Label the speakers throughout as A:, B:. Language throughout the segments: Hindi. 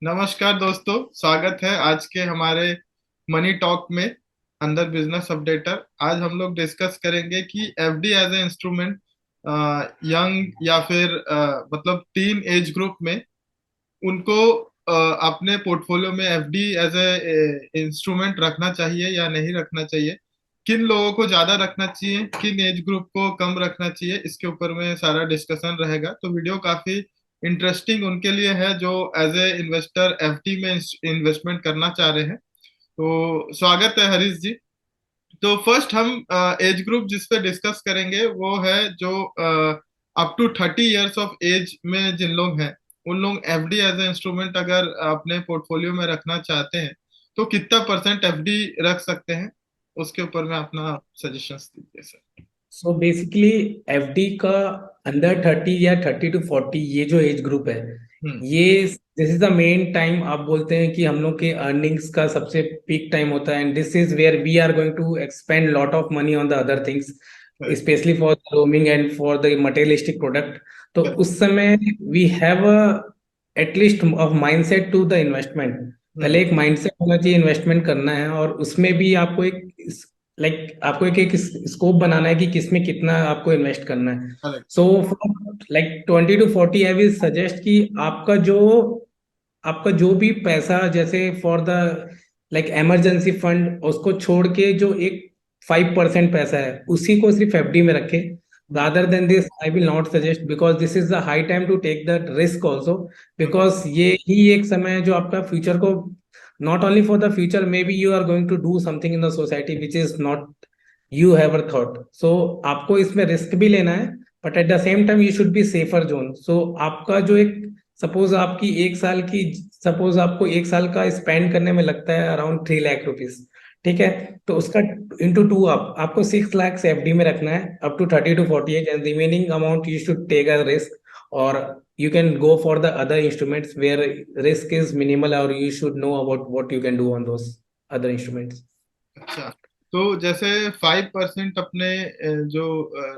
A: नमस्कार दोस्तों, स्वागत है आज के हमारे मनी टॉक में अंदर बिजनेस अपडेटर। आज हम लोग डिस्कस करेंगे कि FD as a instrument young या फिर मतलब टीन एज ग्रुप में उनको अपने पोर्टफोलियो में एफडी एज ए इंस्ट्रूमेंट रखना चाहिए या नहीं रखना चाहिए। किन लोगों को ज्यादा रखना चाहिए, किन एज ग्रुप को कम रखना चाहिए, इसके ऊपर में सारा डिस्कशन रहेगा। तो वीडियो काफी इंटरेस्टिंग उनके लिए है जो एज ए इन्वेस्टर एफडी में इन्वेस्टमेंट करना चाह रहे हैं। तो स्वागत है हरीश जी। तो फर्स्ट हम एज ग्रुप जिस पे डिस्कस करेंगे वो है जो up to 30 years of age में जिन लोग हैं, उन लोग एफडी एज ए इंस्ट्रूमेंट अगर अपने पोर्टफोलियो में रखना चाहते हैं तो कितना परसेंट एफडी रख सकते हैं, उसके ऊपर में अपना सजेशंस दीजिए सर।
B: सो बेसिकली एफडी का अंडर 30 या 30 to 40 ये जो एज ग्रुप है,
A: हम्म।
B: ये this is the main time. आप बोलते हैं कि हम लोग के अर्निंग्स का सबसे पीक टाइम होता है, and this is where we are going to expend lot of money on the other things,
A: correct.
B: Specially for the roaming and for the materialistic product. तो
A: करेक्ट।
B: उस समय we have at least of mindset to the investment.
A: Hmm.
B: पहले एक माइंडसेट होना चाहिए इन्वेस्टमेंट करना है, और उसमें भी आपको एक आपको एक स्कोप बनाना है कि किसमें कितना आपको इन्वेस्ट करना है।
A: Correct.
B: So for 20 to 40 I will suggest कि आपका जो भी पैसा, जैसे फॉर द इमरजेंसी फंड, उसको छोड़ के जो एक 5% पैसा है उसी को सिर्फ एफडी में रखे।
A: हम्म।
B: rather than this I will not suggest, because this is the high time to take that risk also,
A: hmm.
B: because ये ही एक समय है जो आपका फ्यूचर को, not only for the future, maybe you are going to do something in the society which is not you ever thought. So आपको इसमें रिस्क भी लेना है, but at the same time you should be safer zone. So आपका जो एक सपोज आपकी एक साल की सपोज आपको एक साल का स्पेंड करने में लगता है अराउंड 3 लाख रुपीज, ठीक है? तो उसका इंटू टू आपको 6 लाख एफडी में रखना है up to 30 to 40 age, and remaining amount you should take a risk, और you can go for the other instruments where risk is minimal, or you should know about what you can do on those other instruments.
A: अच्छा, तो जैसे 5% अपने जो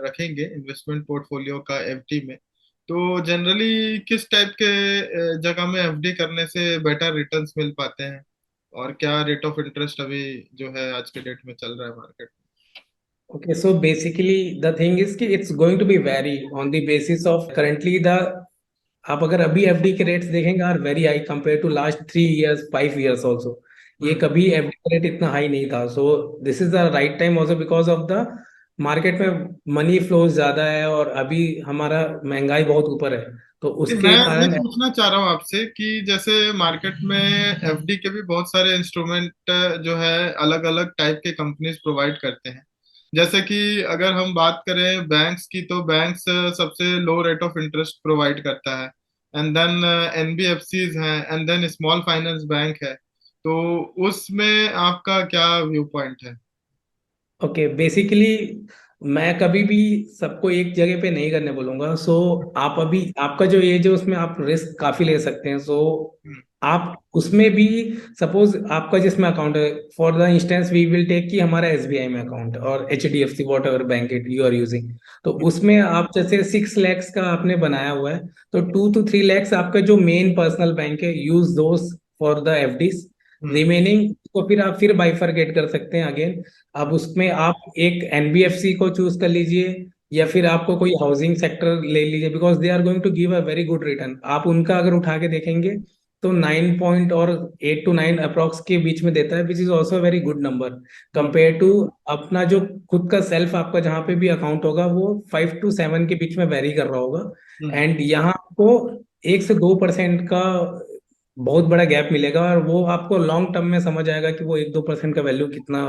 A: रखेंगे इन्वेस्टमेंट पोर्टफोलियो का एफडी में, तो जनरली किस टाइप के जगह में एफडी करने से बेटर रिटर्न्स मिल पाते हैं, और क्या रेट ऑफ इंटरेस्ट अभी जो है आज के डेट में चल रहा है market
B: Okay, so basically the thing is कि it's going to be vary on the basis of currently the, आप अगर अभी एफडी के रेट्स देखेंगे are very high compare to last 3 years 5 years also. ये
A: में?
B: कभी एफडी का रेट इतना हाई नहीं था। So this is the right time also, because of the market में मनी फ्लोज ज्यादा है, और अभी हमारा महंगाई बहुत ऊपर है, तो
A: मैं
B: उसके
A: ये
B: कारण।
A: पूछना चाह रहा हूँ आपसे कि जैसे मार्केट में एफडी के भी बहुत सारे इंस्ट्रूमेंट जो है अलग अलग टाइप के कंपनीज प्रोवाइड करते हैं। जैसे कि अगर हम बात करें बैंक्स की, तो बैंक्स सबसे low rate of interest provide करता है। एंड देन एनबीएफसीज हैं, and then small finance bank है। तो उसमें आपका क्या व्यू पॉइंट है?
B: ओके, बेसिकली मैं कभी भी सबको एक जगह पे नहीं करने बोलूंगा। सो आप अभी आपका जो एज है उसमें आप रिस्क काफी ले सकते हैं। सो
A: हम्म।
B: आप उसमें भी सपोज आपका जिसमें अकाउंट है, for the instance we will take कि हमारा एसबीआई में अकाउंट और H D F C whatever bank it you are using, तो उसमें आप जैसे 6 लैक्स का आपने बनाया हुआ है, तो 2 to 3 लैक्स आपका जो मेन पर्सनल बैंक है, use those for the F D.
A: Hmm.
B: Remaining को फिर आप फिर बाइफरकेट कर सकते हैं अगेन। अब उसमें आप एक एनबीएफसी को चूज कर लीजिए, या फिर आपको कोई हाउसिंग सेक्टर ले लीजिए, because they are going to give a very good return. आप उनका अगर उठा के देखेंगे तो 9 पॉइंट और 8 to 9 अप्रोक्स के बीच में देता है, which is also very good number
A: hmm.
B: Compare to अपना जो खुद का सेल्फ आपका जहाँ पे भी अकाउंट होगा वो 5 to 7 के बीच में वेरी कर रहा होगा।
A: हम्म।
B: एंड यहाँ आपको 1 से 2% का बहुत बड़ा गैप मिलेगा, और वो आपको लॉन्ग टर्म में समझ आएगा कि वो 1-2% का वैल्यू कितना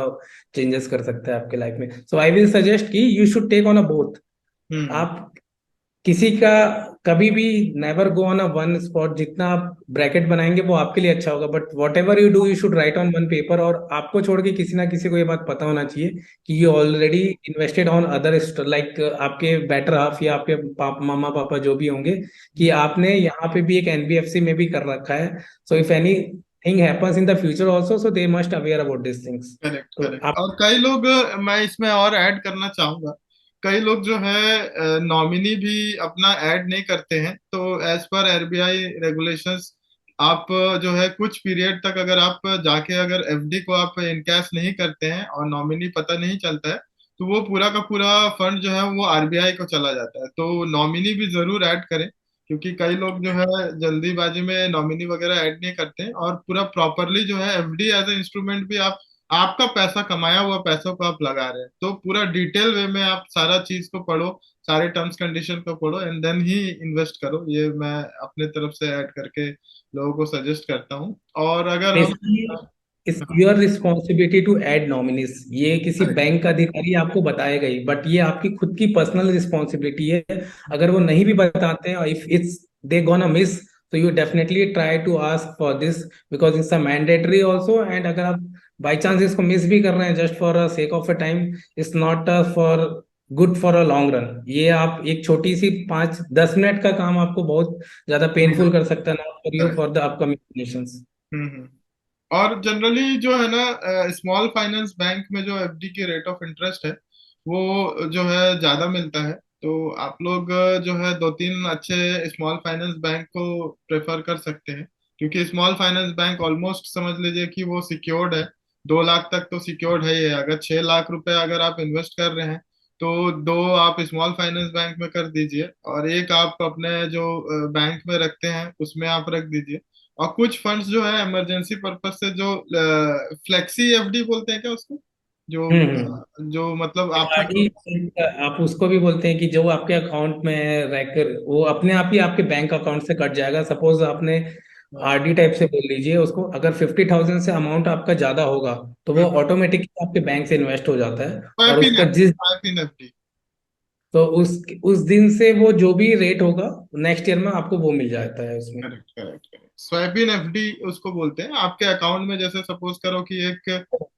B: चेंजेस कर सकता है आपके लाइफ में। सो आई विल सजेस्ट कि you should take on a both.
A: Hmm.
B: आप किसी का कभी भी never go on a one spot. जितना आप ब्रैकेट बनाएंगे वो आपके लिए अच्छा होगा, but whatever you do you should write on one paper, और आपको छोड़ के किसी ना किसी को ये बात पता होना चाहिए कि you already invested on other, आपके बेटर हाफ या आपके मामा पापा जो भी होंगे, कि आपने यहाँ पे भी एक एनबीएफसी में भी कर रखा है। So if any thing happens in the future also, so they must aware about this things.
A: Correct.
B: तो
A: करेक्ट।
B: आप।
A: और कई लोग मैं इसमें और ऐड करना चाहूंगा, कई लोग जो है नॉमिनी भी अपना ऐड नहीं करते हैं। तो एज पर आरबीआई रेगुलेशंस आप जो है कुछ पीरियड तक अगर आप जाके अगर एफडी को आप इनकैश नहीं करते हैं और नॉमिनी पता नहीं चलता है, तो वो पूरा का पूरा फंड जो है वो आरबीआई को चला जाता है। तो नॉमिनी भी जरूर ऐड करें, क्योंकि कई लोग जो है जल्दीबाजी में नॉमिनी वगैरह ऐड नहीं करते हैं, और पूरा प्रॉपरली जो है एफडी एज ए इंस्ट्रूमेंट भी आप आपका पैसा कमाया हुआ पैसों को आप लगा रहे हैं, तो पूरा डिटेल वे में आप सारा चीज को पढ़ो, सारे टर्म्स कंडीशन को पढ़ो एंड देन ही इन्वेस्ट करो। ये मैं अपने तरफ से ऐड करके लोगों को सजेस्ट करता हूँ। और अगर हम
B: basically it's your responsibility to add nominees, ये किसी
A: करेक्ट।
B: बैंक का अधिकारी आपको बताएगा ही, बट ये आपकी खुद की पर्सनल रिस्पॉन्सिबिलिटी है। अगर वो नहीं भी बताते हैं, if it's they gonna miss, तो you definitely try to ask for this, because it's a mandatory also. And अगर आप बाई चांस इसको मिस भी कर रहे हैं just for a sake of a time, it's not for good for a long run. ये आप एक छोटी सी 5-10 मिनट का काम आपको बहुत ज्यादा पेनफुल कर सकता है, not for you,
A: correct.
B: For the upcoming.
A: Hmm. और जनरली जो है ना स्मॉल फाइनेंस बैंक में जो एफडी की रेट ऑफ इंटरेस्ट है वो जो है ज्यादा मिलता है। तो आप लोग जो है दो तीन अच्छे स्मॉल फाइनेंस बैंक को प्रेफर कर सकते हैं, क्योंकि स्मॉल फाइनेंस बैंक ऑलमोस्ट समझ लीजिए कि वो सिक्योर्ड है। 2 लाख तक तो सिक्योर्ड है ही है। अगर 6 लाख रुपए अगर आप इन्वेस्ट कर रहे हैं, तो दो आप स्मॉल फाइनेंस बैंक में कर दीजिए और एक आप अपने जो बैंक में रखते हैं उसमें आप रख दीजिए। और कुछ फंड्स जो है इमरजेंसी पर्पज से, जो फ्लेक्सी एफडी बोलते हैं क्या उसको, जो
B: हम्म।
A: जो मतलब आपका
B: आरडी, आप उसको भी बोलते हैं कि जो आपके अकाउंट में रहकर वो अपने आप ही आपके बैंक अकाउंट से कट जाएगा। सपोज आपने आरडी टाइप से बोल लीजिए उसको, अगर 50,000 से अमाउंट आपका ज्यादा होगा तो वो ऑटोमेटिकली आपके बैंक से इन्वेस्ट हो जाता है। और
A: स्वैप इन
B: उसका
A: एफडी,
B: जिस
A: स्वैप इन एफडी।
B: तो उस दिन से वो जो भी रेट होगा नेक्स्ट ईयर में आपको वो मिल जाता है उसमें।
A: Correct correct correct, swap in FD उसको बोलते हैं। आपके अकाउंट में जैसे सपोज करो कि एक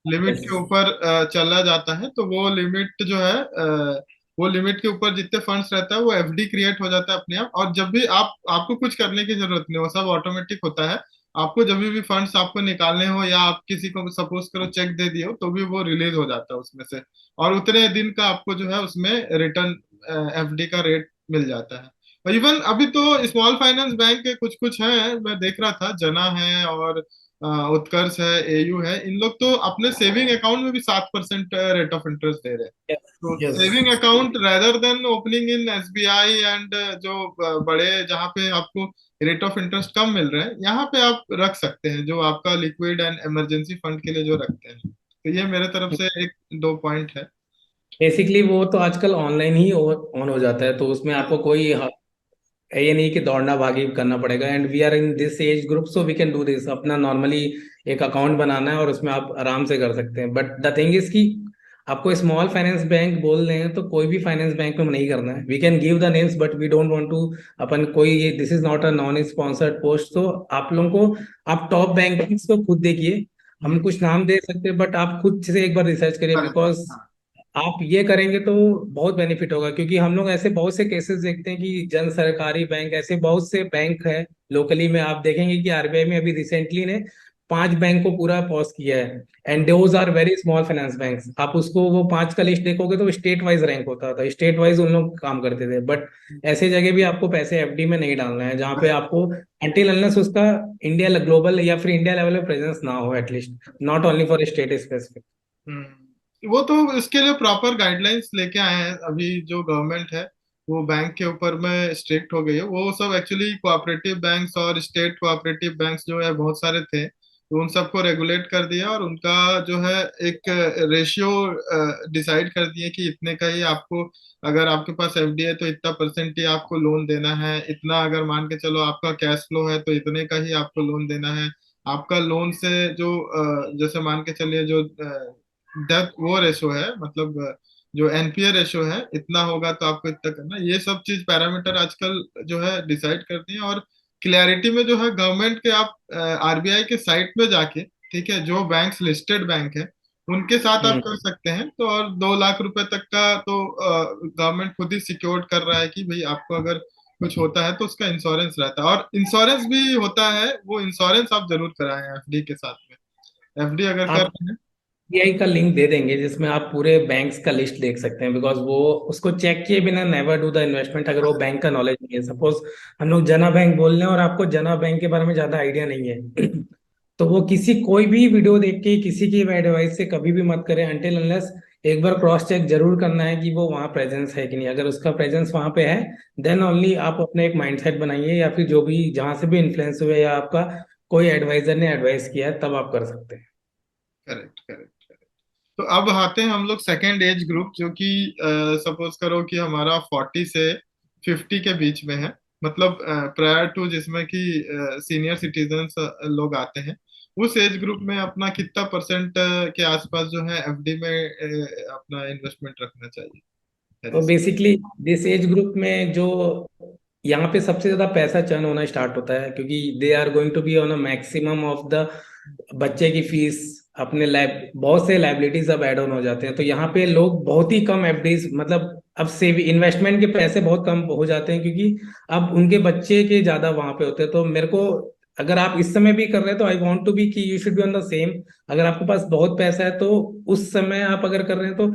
A: लिमिट
B: यस।
A: के ऊपर चला जाता है, तो वो लिमिट जो है वो लिमिट के ऊपर जितने फंड्स रहता है वो एफडी क्रिएट हो जाता है अपने आप। और जब भी आप आपको कुछ करने की जरूरत नहीं, वो सब ऑटोमेटिक होता है। आपको जब भी फंड्स आपको निकालने हो या आप किसी को सपोज करो चेक दे दिए हो, तो भी वो रिलीज हो जाता है उसमें से। और उतने दिन का आपको जो है उसमें रिटर्न एफडी का रेट मिल जाता है। इवन अभी तो स्मॉल फाइनेंस बैंक के कुछ कुछ हैं, मैं देख रहा था, जना है और उत्कर्ष है, एयू है, इन लोग तो अपने सेविंग अकाउंट में भी 7% रेट ऑफ इंटरेस्ट दे रहे हैं। तो
B: yes.
A: Saving account rather than opening in SBI and जो बड़े जहाँ पे आपको रेट ऑफ इंटरेस्ट कम मिल रहे हैं, यहाँ पे आप रख सकते हैं जो आपका लिक्विड एंड इमरजेंसी फंड के लिए जो रखते हैं। तो ये मेरे तरफ से एक दो पॉइंट है।
B: बेसिकली वो तो आजकल ऑनलाइन ही ऑन हो जाता है, तो उसमें आपको कोई ये नहीं कि दौड़ना भागी करना पड़ेगा। And we are in this age group, so we can do this. अपना नॉर्मली एक अकाउंट बनाना है और उसमें आप आराम से कर सकते हैं। बट द थिंग इज कि आपको स्मॉल फाइनेंस बैंक बोल रहे हैं तो कोई भी फाइनेंस बैंक में नहीं करना है। We can give the names but we don't want to अपन कोई, ये this is not a non sponsored post. तो आप लोगों को, आप टॉप बैंकिंग्स को खुद देखिए। हम
A: हम्म।
B: कुछ नाम दे सकते हैं बट आप खुद से एक बार रिसर्च करिए,
A: correct,
B: बिकॉज
A: हाँ।
B: आप ये करेंगे तो बहुत बेनिफिट होगा। क्योंकि हम लोग ऐसे बहुत से केसेस देखते हैं कि जन सरकारी बैंक, ऐसे बहुत से बैंक है लोकली में। आप देखेंगे कि आरबीआई में अभी रिसेंटली ने 5 बैंक को पूरा पॉज किया है, and those are very small finance banks. आप उसको वो 5 का लिस्ट देखोगे तो स्टेट वाइज रैंक होता था, स्टेट वाइज उन लोग काम करते थे। बट ऐसे जगह भी आपको पैसे एफडी में नहीं डालना है जहाँ पे आपको अनटिल अनलेस उसका इंडिया ग्लोबल या फिर इंडिया लेवल पे प्रेजेंस ना हो, at least not only for state specific.
A: वो तो इसके लिए प्रॉपर गाइडलाइंस लेके आए हैं अभी जो गवर्नमेंट है, वो बैंक के ऊपर में स्ट्रिक्ट हो गई है। वो सब एक्चुअली कोऑपरेटिव बैंक्स और स्टेट कोऑपरेटिव बैंक्स जो है बहुत सारे थे, तो उन सबको रेगुलेट कर दिया और उनका जो है एक रेशियो डिसाइड कर दिए कि इतने का ही आपको, अगर आपके पास एफडी है तो इतना परसेंट ही आपको लोन देना है, इतना अगर मान के चलो आपका कैश फ्लो है तो इतने का ही आपको लोन देना है। आपका लोन से जो जैसे मान के चलिए जो डेब्ट वो रेशो है, मतलब जो एनपीए रेशो है, इतना होगा तो आपको इतना करना। ये सब चीज पैरामीटर आजकल जो है डिसाइड करती है। और क्लैरिटी में जो है गवर्नमेंट के, आप आरबीआई के साइट पे जाके, ठीक है, जो बैंक्स लिस्टेड बैंक है उनके साथ आप
B: हम्म।
A: कर सकते हैं। तो और 2 लाख रुपए तक का तो गवर्नमेंट खुद ही सिक्योर कर रहा है कि भाई आपको अगर कुछ होता है तो उसका इंश्योरेंस रहता है। और इंश्योरेंस भी होता है, वो इंश्योरेंस आप जरूर कराएं एफडी के साथ में। एफडी अगर कर
B: आप
A: रहे हैं।
B: आरबीआई का लिंक दे देंगे जिसमें आप पूरे बैंक्स का लिस्ट देख सकते हैं, बिकॉज वो उसको चेक किए बिना नेवर डू द इन्वेस्टमेंट, अगर वो बैंक का नॉलेज नहीं है। सपोज हम लोग जना बैंक बोल रहे हैं और आपको जना बैंक के बारे में ज्यादा आइडिया नहीं है तो वो किसी कोई भी वीडियो देख के किसी की एडवाइस से कभी भी मत करें अनटिल अनलेस एक बार क्रॉस चेक जरूर करना है कि वो वहाँ प्रेजेंस है कि नहीं। अगर उसका प्रेजेंस वहाँ पे है देन ओनली आप अपने एक माइंडसेट बनाइए, या फिर जो भी जहाँ से भी इन्फ्लुएंस हुए या आपका कोई एडवाइजर ने एडवाइस किया है तब आप कर सकते हैं।
A: Correct, correct. तो अब आते हैं हम लोग सेकेंड एज ग्रुप, जो कि सपोज करो कि हमारा 40 से 50 के बीच में है, मतलब प्रायर टू जिसमें कि सीनियर सिटीजन्स लोग आते हैं। उस एज ग्रुप में अपना कितना परसेंट के आसपास जो है एफडी में अपना इन्वेस्टमेंट रखना चाहिए,
B: तो
A: risk?
B: Basically this age group में जो यहाँ पे सबसे ज्यादा पैसा चर्न होना स्टार्ट होता है, क्योंकि they are going to be on a maximum of the बच्चे की फीस, अपने लाइफ बहुत से लाइबिलिटीज अब एड ऑन हो जाते हैं। तो यहाँ पे लोग बहुत ही कम एफडीज, मतलब अब सेव इन्वेस्टमेंट के पैसे बहुत कम हो जाते हैं, क्योंकि अब उनके बच्चे के ज्यादा वहां पे होते हैं। तो मेरे को, अगर आप इस समय भी कर रहे हैं तो आई वांट टू बी कि you should be on the same. अगर आपके पास बहुत पैसा है तो उस समय आप अगर कर रहे हैं तो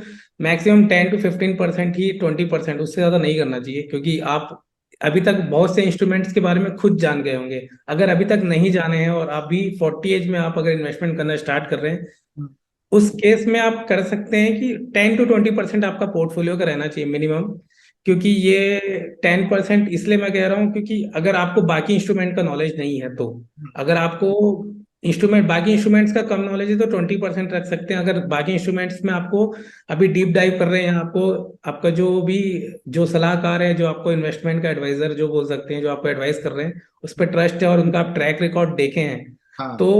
B: मैक्सिमम 10 to 15% ही, 20%, उससे ज्यादा नहीं करना चाहिए। क्योंकि आप अभी तक बहुत से इंस्ट्रूमेंट्स के बारे में खुद जान गए होंगे। अगर अभी तक नहीं जाने हैं और अभी 40 एज में आप अगर इन्वेस्टमेंट करना स्टार्ट कर रहे हैं, उस केस में आप कर सकते हैं कि 10 to 20% आपका पोर्टफोलियो का रहना चाहिए मिनिमम। क्योंकि ये 10% इसलिए मैं कह रहा हूँ क्योंकि अगर आपको बाकी इंस्ट्रूमेंट का नॉलेज नहीं है तो, अगर आपको इंस्ट्रूमेंट बाकी इंस्ट्रूमेंट्स का कम नॉलेज है तो 20% रख सकते हैं। अगर बाकी इंस्ट्रूमेंट्स में आपको अभी डीप डाइव कर रहे हैं, आपको आपका जो भी जो सलाहकार है, जो आपको इन्वेस्टमेंट का एडवाइजर जो बोल सकते हैं, जो आपको एडवाइस कर रहे हैं, उस पर ट्रस्ट है और उनका आप ट्रैक रिकॉर्ड देखे हैं,
A: हाँ।
B: तो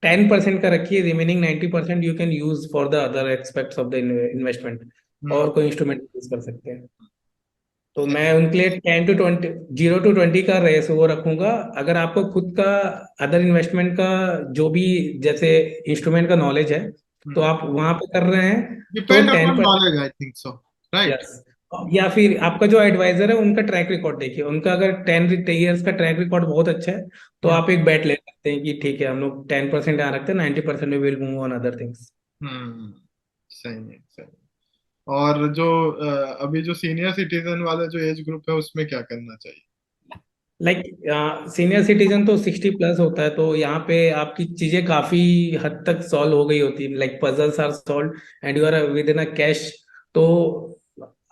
B: 10% का रखिए। Remaining 90% you can use for the other aspects of the investment, और
A: हम्म।
B: कोई इंस्ट्रूमेंट यूज कर सकते हैं। तो मैं
A: सही।
B: उनके लिए 10 to 20, 0 to 20 का रेस वो रखूंगा। अगर आपको खुद का अदर इन्वेस्टमेंट का जो भी जैसे इंस्ट्रूमेंट का नॉलेज है तो आप वहां पे कर रहे हैं तो
A: depend upon
B: 10%।
A: Knowledge, I think so. Right.
B: Yes, या फिर आपका जो एडवाइजर है उनका ट्रैक रिकॉर्ड देखिए। उनका अगर 10 years का ट्रैक रिकॉर्ड बहुत अच्छा है तो
A: हम्म।
B: आप एक बैट ले सकते हैं कि ठीक है हम लोग 10% यहाँ रखते हैं, 90% में will move on other things.
A: Hmm. सही है, सही है। और जो अभी जो सीनियर सिटीजन वाला जो एज ग्रुप है उसमें क्या करना चाहिए?
B: लाइक सीनियर सिटीजन तो 60+ होता है, तो यहाँ पे आपकी चीजें काफी हद तक सॉल्व हो गई होती है। Like puzzles are solve and you are within a cash. तो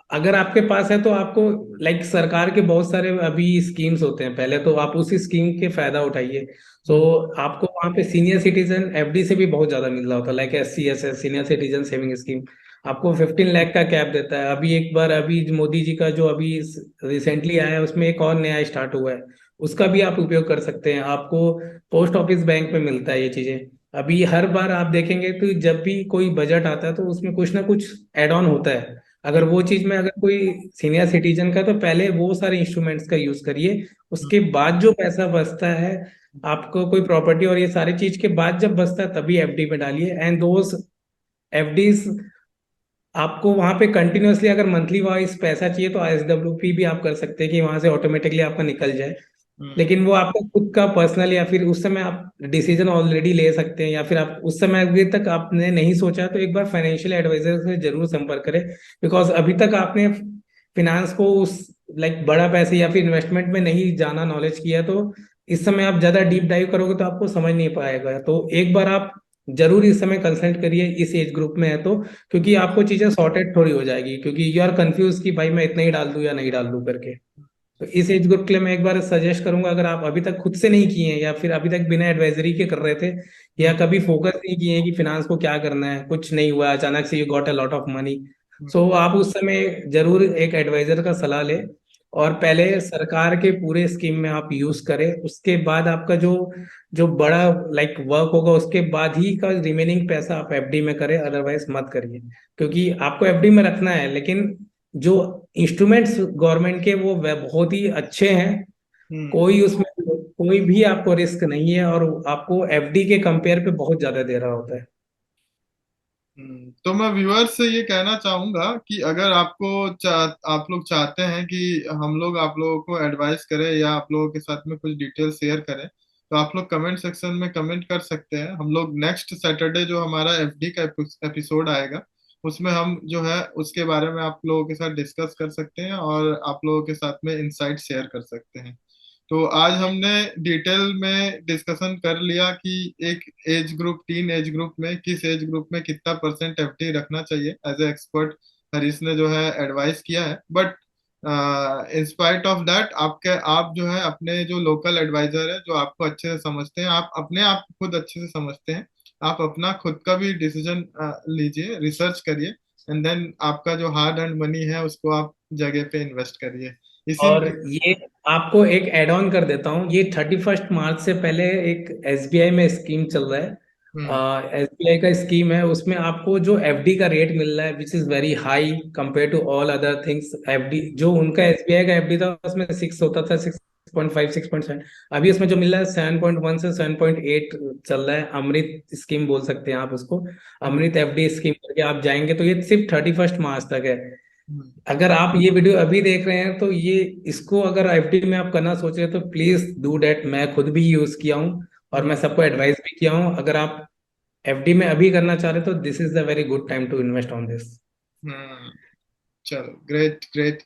B: अगर आपके पास है तो आपको, लाइक सरकार के बहुत सारे अभी स्कीम्स होते हैं, पहले तो आप उसी स्कीम के फायदा उठाइए। तो
A: हम्म।
B: आपको वहाँ पे सीनियर सिटीजन एफडी से भी बहुत ज्यादा मिल रहा होता है, like SCSS senior citizen saving scheme आपको 15 लाख का कैप देता है। अभी एक बार अभी मोदी जी का जो अभी रिसेंटली आया है उसमें एक और नया स्टार्ट हुआ है, उसका भी आप उपयोग कर सकते हैं। आपको पोस्ट ऑफिस बैंक में मिलता है ये चीजें। अभी हर बार आप देखेंगे तो जब भी कोई बजट आता है तो उसमें कुछ ना कुछ एड ऑन होता है। अगर वो चीज में अगर कोई सीनियर सिटीजन का, तो पहले वो सारे इंस्ट्रूमेंट्स का यूज करिए। उसके बाद जो पैसा बचता है आपको कोई प्रॉपर्टी और ये सारी चीज के बाद जब बचता है तभी एफडी में डालिए। एंड दोज एफडीज आपको वहां पे कंटिन्यूअसली अगर मंथली वाइज पैसा चाहिए तो SWP भी आप कर सकते हैं कि वहां से ऑटोमेटिकली आपका निकल जाए।
A: हम्म।
B: लेकिन वो आपका खुद का पर्सनल, या फिर उस समय आप डिसीजन ऑलरेडी ले सकते हैं, या फिर आप उस समय अभी तक आपने नहीं सोचा तो एक बार फाइनेंशियल एडवाइजर से जरूर संपर्क करें। बिकॉज अभी तक आपने फिनांस को उस लाइक बड़ा पैसे या फिर इन्वेस्टमेंट में नहीं जाना, नॉलेज किया, तो इस समय आप ज्यादा डीप डाइव करोगे तो आपको समझ नहीं पाएगा। तो एक बार आप जरूर इस समय कंसल्ट करिए इस एज ग्रुप में है तो, क्योंकि आपको चीजें सॉर्टेड थोड़ी हो जाएगी, क्योंकि यू आर कंफ्यूज कि भाई मैं इतना ही डाल दूं या नहीं डाल दूं करके। तो इस एज ग्रुप के लिए मैं एक बार सजेस्ट करूंगा, अगर आप अभी तक खुद से नहीं किए हैं या फिर अभी तक बिना एडवाइजरी के कर रहे थे, या
A: हम्म।
B: कभी फोकस नहीं किए हैं कि फिनांस को क्या करना है, कुछ नहीं हुआ अचानक से you got a lot of money, so आप उस समय जरूर एक एडवाइजर का सलाह लें। और पहले सरकार के पूरे स्कीम में आप यूज करें, उसके बाद आपका जो जो बड़ा लाइक वर्क होगा उसके बाद ही का रिमेनिंग पैसा आप एफडी में करें, अदरवाइज मत करिए। क्योंकि आपको एफडी में रखना है, लेकिन जो इंस्ट्रूमेंट्स गवर्नमेंट के वो बहुत ही अच्छे हैं।
A: हम्म।
B: कोई उसमें कोई भी आपको रिस्क नहीं है और आपको एफडी के कंपेयर पे बहुत ज्यादा दे रहा होता है।
A: तो मैं व्यूअर्स से ये कहना चाहूंगा कि अगर आप लोग चाहते हैं कि हम लोग आप लोगों को एडवाइस करें या आप लोगों के साथ में कुछ डिटेल शेयर करें, तो आप लोग कमेंट सेक्शन में कमेंट कर सकते हैं। हम लोग नेक्स्ट सैटरडे जो हमारा एफडी का एपिसोड आएगा, उसमें हम जो है उसके बारे में आप लोगों के साथ डिस्कस कर सकते हैं और आप लोगों के साथ में इंसाइट शेयर कर सकते हैं। तो आज हमने डिटेल में डिस्कशन कर लिया कि एक age group, teen age group में किस एज ग्रुप में कितना परसेंट एफडी रखना चाहिए। एज ए एक्सपर्ट हरीश ने जो है एडवाइस किया है, but in spite of that आपके आप जो है अपने जो लोकल एडवाइजर है जो आपको अच्छे से समझते हैं, आप अपने आप को खुद अच्छे से समझते हैं, आप अपना खुद का भी डिसीजन लीजिए, रिसर्च करिए, एंड देन आपका जो हार्ड अर्न मनी है उसको आप जगह पे इन्वेस्ट करिए। इसी
B: और ये आपको एक ऐड ऑन कर देता हूँ, ये 31 मार्च से पहले एक एसबीआई में स्कीम चल रहा
A: हम्म
B: है। एसबीआई का स्कीम है, उसमें आपको जो एफडी का रेट मिल रहा है which is very high compare to all other things. FD जो उनका एसबीआई का एफडी था उसमें 6 होता था, 6.5 6.7। अभी उसमें जो मिल रहा है 7.1 से 7.8 चल रहा है। अमृत स्कीम बोल सकते हैं आप उसको।
A: हम्म
B: अमृत एफडी स्कीम करके आप जाएंगे तो ये सिर्फ 31 मार्च तक है।
A: हम्म
B: अगर आप ये वीडियो अभी देख रहे हैं तो ये इसको अगर एफडी में आप करना सोच रहे हैं तो प्लीज डू डेट। मैं खुद भी यूज किया हूँ और
A: हम्म
B: मैं सबको एडवाइस भी किया हूँ। अगर आप एफडी में अभी करना चाह रहे हो तो this is the very good time to invest on this.
A: Hmm. चलो, ग्रेट ग्रेट।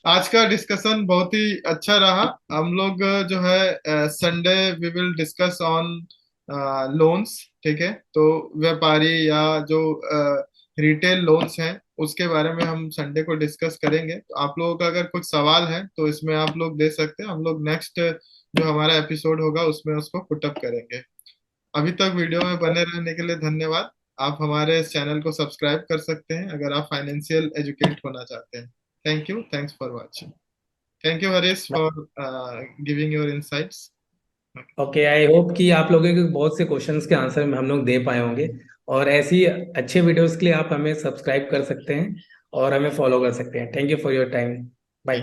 A: आज का डिस्कशन बहुत ही अच्छा रहा। हम लोग जो है Sunday we will discuss on loans, ठीक है? तो व्यापारी या जो रिटेल लोन्स हैं उसके बारे में हम संडे को डिस्कस करेंगे। तो आप लोगों का अगर कुछ सवाल है तो इसमें आप लोग दे सकते हैं, हम लोग नेक्स्ट जो हमारा एपिसोड होगा उसमें उसको पुटअप करेंगे। अभी तक वीडियो में बने रहने के लिए धन्यवाद। आप हमारे इस चैनल को सब्सक्राइब कर सकते हैं अगर आप फाइनेंशियल एजुकेट होना चाहते हैं। Thank you, thanks for watching. Thank you Harish for giving your insights.
B: Okay, I hope कि आप लोगों के बहुत से क्वेश्चंस के आंसर हम लोग दे पाए होंगे। और ऐसी अच्छे वीडियोस के लिए आप हमें सब्सक्राइब कर सकते हैं और हमें फॉलो कर सकते हैं। Thank you for your time. Bye.